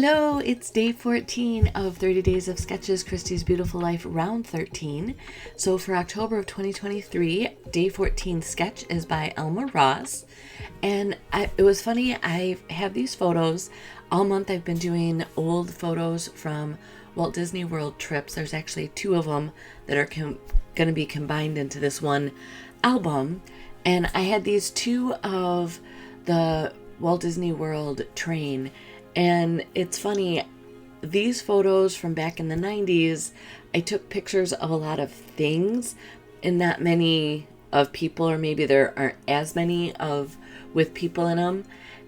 Hello, it's day 14 of 30 Days of Sketches, Christy's Beautiful Life, round 13. So for October of 2023, day 14 sketch is by Elma Ross. And it was funny, I have these photos. All month I've been doing old photos from Walt Disney World trips. There's actually two of them that are going to be combined into this one album. And I had these two of the Walt Disney World train. And it's funny, these photos from back in the 90s, I took pictures of a lot of things and not many of people, or maybe there aren't as many with people in them.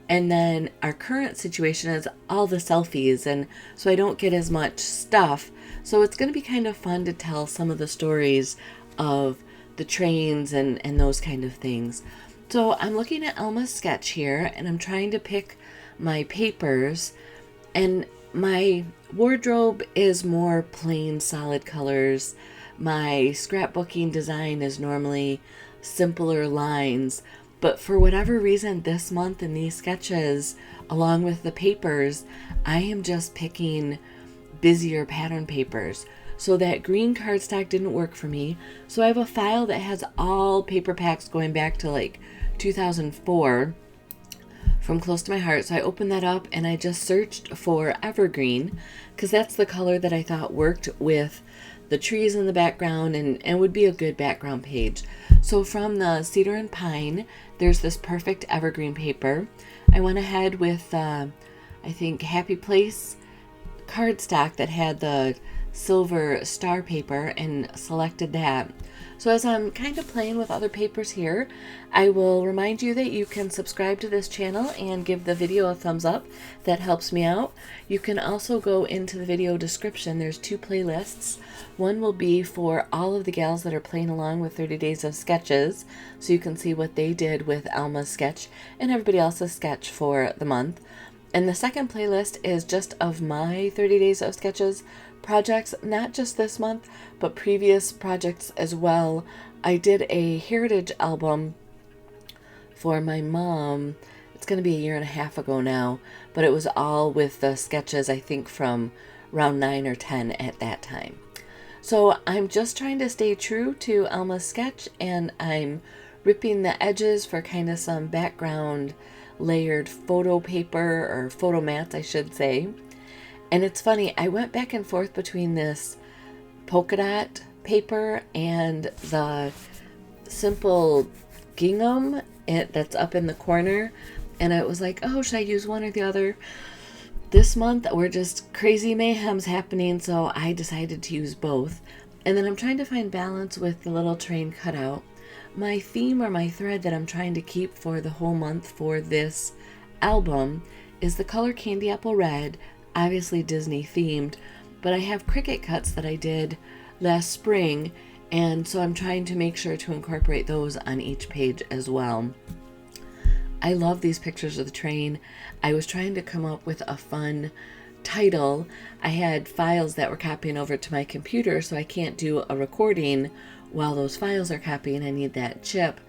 And then our current situation is all the selfies, and so I don't get as much stuff. So it's going to be kind of fun to tell some of the stories of the trains and those kind of things. So I'm looking at Elma's sketch here, and I'm trying to pick my papers, and my wardrobe is more plain solid colors. My scrapbooking design is normally simpler lines, but for whatever reason this month in these sketches, along with the papers, I am just picking busier pattern papers. So that green cardstock didn't work for me. So I have a file that has all paper packs going back to like 2004 from Close to My Heart. So I opened that up and I just searched for evergreen because that's the color that I thought worked with the trees in the background and would be a good background page. So from the cedar and pine, there's this perfect evergreen paper. I went ahead with I think Happy Place cardstock that had the silver star paper and selected that. So as I'm kind of playing with other papers here, I will remind you that you can subscribe to this channel and give the video a thumbs up. That helps me out. You can also go into the video description. There's two playlists. One will be for all of the gals that are playing along with 30 Days of Sketches, so you can see what they did with Alma's sketch and everybody else's sketch for the month. And the second playlist is just of my 30 Days of Sketches projects, not just this month, but previous projects as well. I did a heritage album for my mom. It's going to be a year and a half ago now, but it was all with the sketches, I think, from round 9 or 10 at that time. So I'm just trying to stay true to Alma's sketch, and I'm ripping the edges for kind of some background layered photo paper, or photo mats, I should say. And it's funny, I went back and forth between this polka dot paper and the simple gingham that's up in the corner. And I was like, oh, should I use one or the other? This month, we're just crazy mayhem's happening, so I decided to use both. And then I'm trying to find balance with the little train cutout. My theme, or my thread that I'm trying to keep for the whole month for this album, is the color Candy Apple Red, obviously Disney themed, but I have Cricut cuts that I did last spring, and so I'm trying to make sure to incorporate those on each page as well. I love these pictures of the train. I was trying to come up with a fun title. I had files that were copying over to my computer, so I can't do a recording while those files are copying. I need that chip.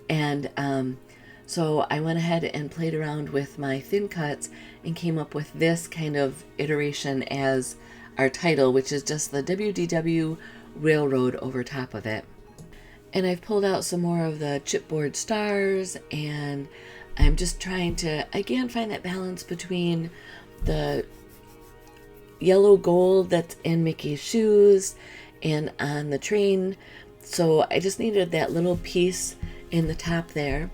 And so I went ahead and played around with my thin cuts and came up with this kind of iteration as our title, which is just the WDW Railroad over top of it. And I've pulled out some more of the chipboard stars, and I'm just trying to, again, find that balance between the yellow gold that's in Mickey's shoes and on the train. So I just needed that little piece in the top there.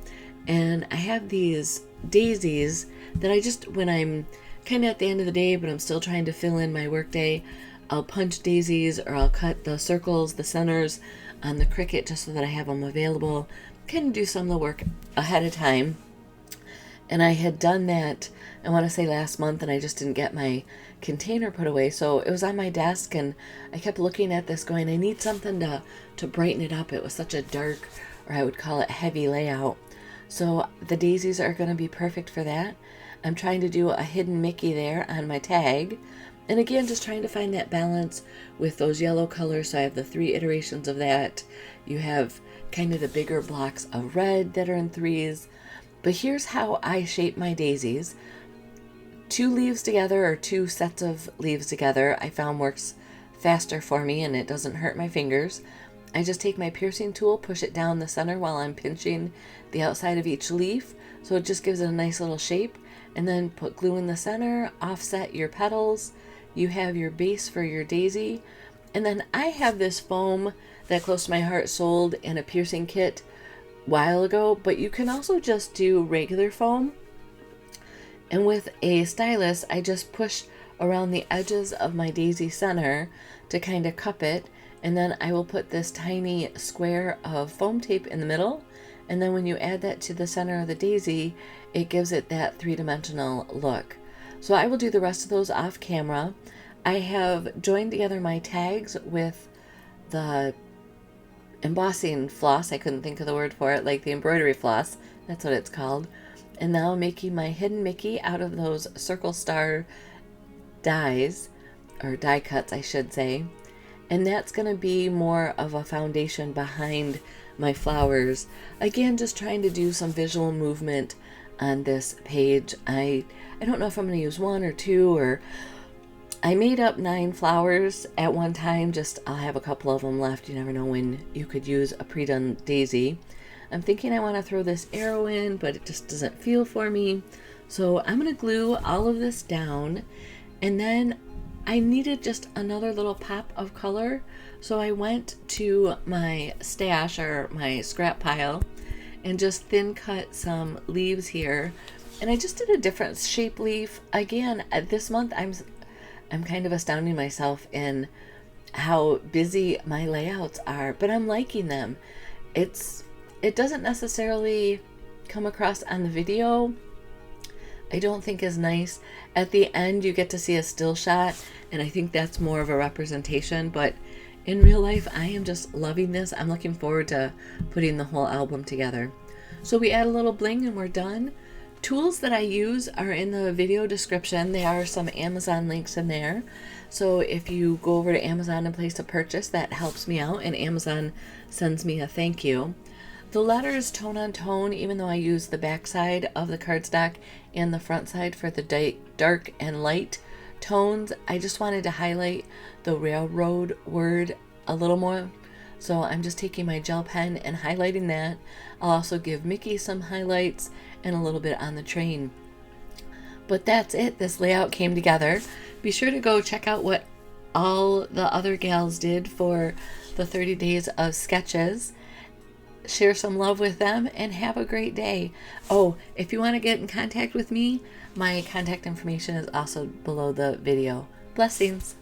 And I have these daisies that I just, when I'm kind of at the end of the day, but I'm still trying to fill in my work day, I'll punch daisies, or I'll cut the circles, the centers on the Cricut just so that I have them available. Kind of do some of the work ahead of time. And I had done that, I want to say last month, and I just didn't get my container put away. So it was on my desk, and I kept looking at this going, I need something to brighten it up. It was such a dark, or I would call it heavy layout. So the daisies are going to be perfect for that. I'm trying to do a hidden Mickey there on my tag. And again, just trying to find that balance with those yellow colors. So I have the 3 iterations of that. You have kind of the bigger blocks of red that are in 3s. But here's how I shape my daisies. 2 leaves together or 2 sets of leaves together I found works faster for me and it doesn't hurt my fingers. I just take my piercing tool, push it down the center while I'm pinching the outside of each leaf, so it just gives it a nice little shape, and then put glue in the center, offset your petals. You have your base for your daisy, and then I have this foam that Close to My Heart sold in a piercing kit a while ago, but you can also just do regular foam. And with a stylus, I just push around the edges of my daisy center to kind of cup it, and then I will put this tiny square of foam tape in the middle, and then when you add that to the center of the daisy, it gives it that 3-dimensional look. So I will do the rest of those off camera. I have joined together my tags with the embossing floss. I couldn't think of the word for it, like the embroidery floss, that's what it's called. And now I'm making my hidden Mickey out of those circle star dies, or die cuts I should say, and that's going to be more of a foundation behind my flowers. Again, just trying to do some visual movement on this page. I don't know if I'm going to use 1 or 2, or I made up 9 flowers at one time. Just I'll have a couple of them left. You never know when you could use a pre-done daisy. I'm thinking I want to throw this arrow in, but it just doesn't feel for me. So I'm going to glue all of this down, and then I needed just another little pop of color. So I went to my stash, or my scrap pile, and just thin cut some leaves here. And I just did a different shape leaf. Again, this month I'm kind of astounding myself in how busy my layouts are, but I'm liking them. It doesn't necessarily come across on the video, I don't think, is nice. At the end you get to see a still shot, and I think that's more of a representation, but in real life I am just loving this. I'm looking forward to putting the whole album together. So we add a little bling and we're done. Tools that I use are in the video description. There are some Amazon links in there, so if you go over to Amazon and place a purchase, that helps me out, and Amazon sends me a thank you. The letters tone on tone, even though I use the back side of the cardstock and the front side for the dark and light tones. I just wanted to highlight the railroad word a little more, so I'm just taking my gel pen and highlighting that. I'll also give Mickey some highlights and a little bit on the train. But that's it. This layout came together. Be sure to go check out what all the other gals did for the 30 days of sketches. Share some love with them and have a great day. Oh, if you want to get in contact with me, my contact information is also below the video. Blessings.